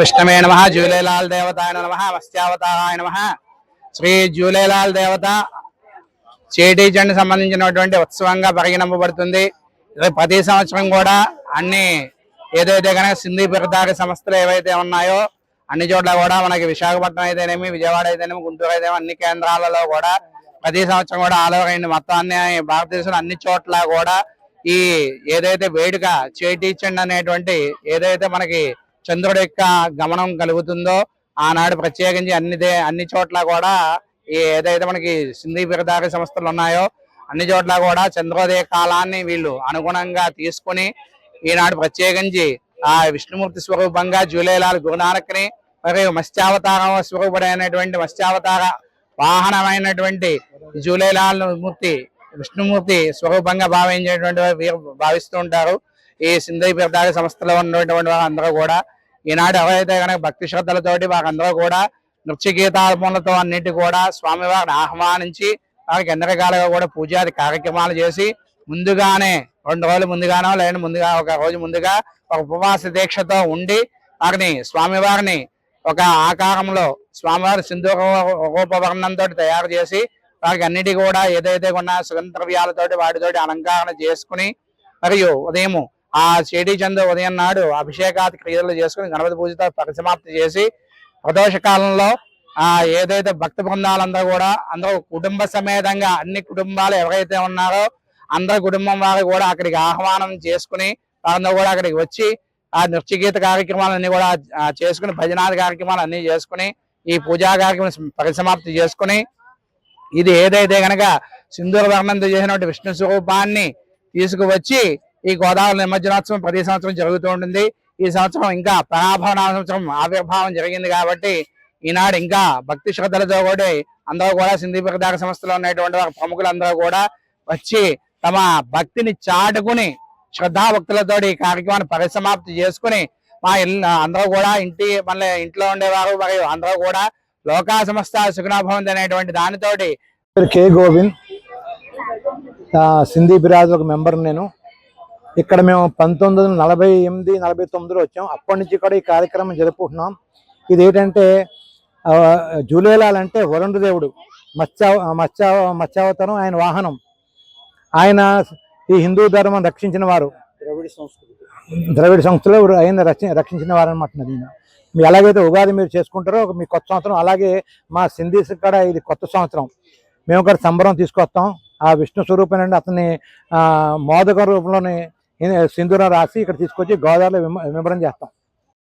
విష్ణవే నమ జూలేలాల్ దేవతాయ నమ మత్స్యావతారాయ నమ. శ్రీ జూలేలాల్ దేవత చేటీ చండ్ సంబంధించినటువంటి ఉత్సవంగా పరిగణింపబడుతుంది. ప్రతి సంవత్సరం కూడా అన్ని ఏదైతే కనుక సింధీ బిరుదారి సంస్థలు ఏవైతే ఉన్నాయో అన్ని చోట్ల కూడా మనకి విశాఖపట్నం అయితేనేమి, విజయవాడ అయితేనేమి, గుంటూరు అయితేనేమి అన్ని కేంద్రాలలో కూడా ప్రతి సంవత్సరం కూడా ఆల్ ఓవర్ ఇండియా మొత్తాన్ని భారతదేశంలో అన్ని చోట్ల కూడా ఈ ఏదైతే వేడుక చేటీ చండ్ అనేటువంటి ఏదైతే మనకి చంద్రుడి యొక్క గమనం కలుగుతుందో ఆనాడు ప్రత్యేకించి అన్ని చోట్ల కూడా ఈ ఏదైతే మనకి సింధీ బిరుదారి సంస్థలు ఉన్నాయో అన్ని చోట్ల కూడా చంద్రోదయ కాలాన్ని వీళ్ళు అనుగుణంగా తీసుకుని ఈనాడు ప్రత్యేకించి ఆ విష్ణుమూర్తి స్వరూపంగా జూలేలాల్ గురునానక్ని మరియు మత్స్యావతార స్వరూపుడైనటువంటి మత్స్యావతార వాహనమైనటువంటి జూలేలాల్ మూర్తి విష్ణుమూర్తి స్వరూపంగా భావిస్తూ ఉంటారు. ఈ సింధీ బిరుదారి సంస్థలో ఉన్నటువంటి వారందరూ కూడా ఈనాడు ఎవరైతే కనుక భక్తి శ్రద్ధలతోటి వారందరూ కూడా నృత్య గీతాలతో అన్నిటి కూడా స్వామివారిని ఆహ్వానించి వారికి ఎన్ని రకాలుగా కూడా పూజాది కార్యక్రమాలు చేసి ముందుగానే 2 రోజులు ముందుగానో లేదంటే ముందుగా ఒక రోజు ముందుగా ఒక ఉపవాస దీక్షతో ఉండి వారిని స్వామివారిని ఒక ఆకారంలో స్వామివారి సింధూర రూపవర్ణంతో తయారు చేసి వారికి అన్నిటి కూడా ఏదైతే ఉన్న సుగంధద్రవ్యాలతోటి వాటితోటి అలంకరణ చేసుకుని మరియు ఉదయం ఆ చేటీ చంద్ ఉదయం నాడు అభిషేకాది క్రియలు చేసుకుని గణపతి పూజతో పరిసమాప్తి చేసి ప్రదోష కాలంలో ఏదైతే భక్త బృందాలందరూ కూడా అందరూ కుటుంబ సమేతంగా అన్ని కుటుంబాలు ఎవరైతే ఉన్నారో అందరి కుటుంబం వారు కూడా అక్కడికి ఆహ్వానం చేసుకుని వారందరూ కూడా అక్కడికి వచ్చి ఆ నృత్య గీత కార్యక్రమాలన్నీ కూడా చేసుకుని భజనాది కార్యక్రమాలు అన్ని చేసుకుని ఈ పూజా కార్యక్రమం పరిసమాప్తి చేసుకుని ఇది ఏదైతే కనుక సింధూర వర్ణంతో చేసినటువంటి విష్ణు స్వరూపాన్ని తీసుకువచ్చి ఈ గోదావరి నిమజ్జనోత్సవం ప్రతి సంవత్సరం జరుగుతూ ఉంటుంది. ఈ సంవత్సరం ఇంకా పరాభవన సంవత్సరం ఆవిర్భావం జరిగింది కాబట్టి ఈనాడు ఇంకా భక్తి శ్రద్ధలతో కూడా అందరూ కూడా సింధీ బిరుదారి సంస్థలో ఉన్నటువంటి ప్రముఖులందరూ కూడా వచ్చి తమ భక్తిని చాటుకుని శ్రద్ధాభక్తులతో ఈ కార్యక్రమాన్ని పరిసమాప్తి చేసుకుని మా అందరూ కూడా మళ్ళీ ఇంట్లో ఉండేవారు మరియు అందరూ కూడా లోకా సంస్థ సుఖనాభవంతి అనేటువంటి దానితోటి. కే గోవింద్, సింధీ బిరాదర్ ఒక మెంబర్. నేను ఇక్కడ మేము 1948-49లో వచ్చాం. అప్పటి నుంచి కూడా ఈ కార్యక్రమం జరుపుకుంటున్నాం. ఇది ఏంటంటే జూలేలాల్ అంటే వరుణ దేవుడు, మత్స్యావతారం ఆయన వాహనం. ఆయన ఈ హిందూ ధర్మం రక్షించిన వారు, ద్రవిడ సంస్థలో ఆయన రక్షించిన వారు అనమాట. నేను మీ ఎలాగైతే ఉగాది మీరు చేసుకుంటారో మీ కొత్త సంవత్సరం, అలాగే మా సింధీస్ కూడా ఇది కొత్త సంవత్సరం. మేము కూడా సంబరం తీసుకొస్తాం. ఆ విష్ణు స్వరూపం అతన్ని మోదక రూపంలోని సింధూరం రాసి ఇక్కడ తీసుకొచ్చి గోదావరిలో విమరం చేస్తాం.